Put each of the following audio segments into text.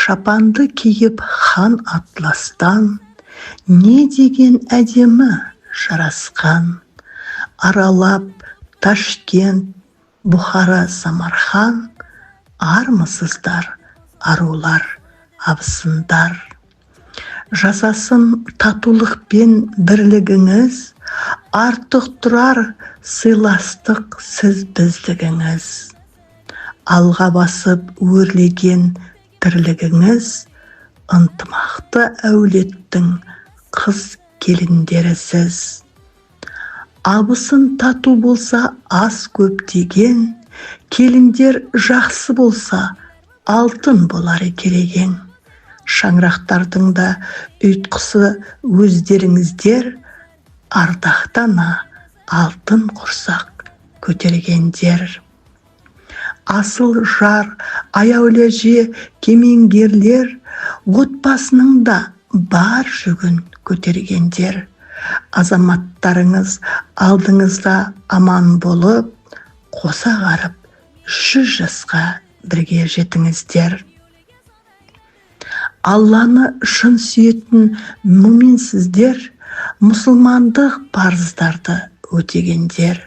шапанды киіп хан атластан, не деген әдемі жарасқан. Аралап Ташкент, Бұхара, Самархан, армысыздар, арулар, абысындар. Жасасын татулықпен бірлігіңіз, артық тұрар сыйластық сіз біздігіңіз. Алға басып өрлеген тірлігіңіз, ынтымақты әулеттің қыз келіндерісіз. Абысын тату болса ас көп деген, келіндер жақсы болса алтын болар кереген. Шаңырақтардың да ұйтқысы өздеріңіздер, ардақтана алтын құрсақ көтергендер. Асыл жар, аяулы же кемеңгерлер, отбасының да бар жүгін көтергендер. Азаматтарыңыз алдыңызда аман болып, қоса қарып 100 жасқа бірге жетіңіздер. Алланы шын сүйетін мүминсіздер, мұсылмандық парыздарды өтегендер.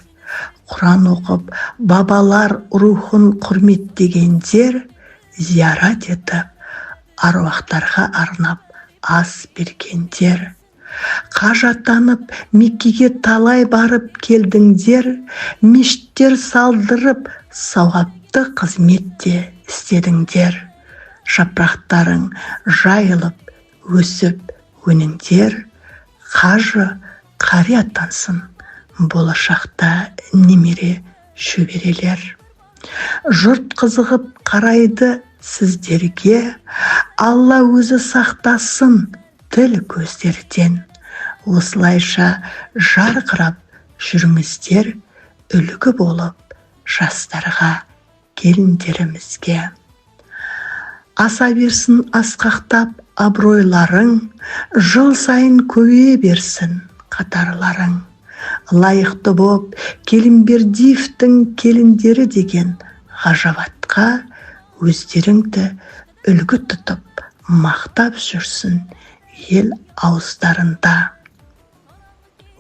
Құран оқып, бабалар рухын құрметтегендер, зиярат етіп, аруақтарға арнап ас бергендер. Қажаттанып Меккеге талай барып келдіңдер, мешіттер салдырып, сауапты қызметте істедіңдер. Жапырақтарың жайылып, өсіп өніңдер, қажы қария атансын, болашақта немере шөберелер. Жұрт қызығып қарайды сіздерге, Алла өзі сақтасын тіл көздерден. Осылайша жарқырап жүріңіздер, үлгі болып жастарға, келіндерімізге. Аса берсін асқақтап абыройларың, жыл сайын көбейе берсін қатарларың. Лайықты боп Келімбердиевтің келіндері деген ғажабатқа өздеріңді үлгі тұтып мақтап жүрсін ел ауыздарында.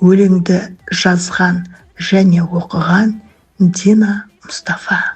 Өлеңді жазған және оқыған Дина Мұстафа.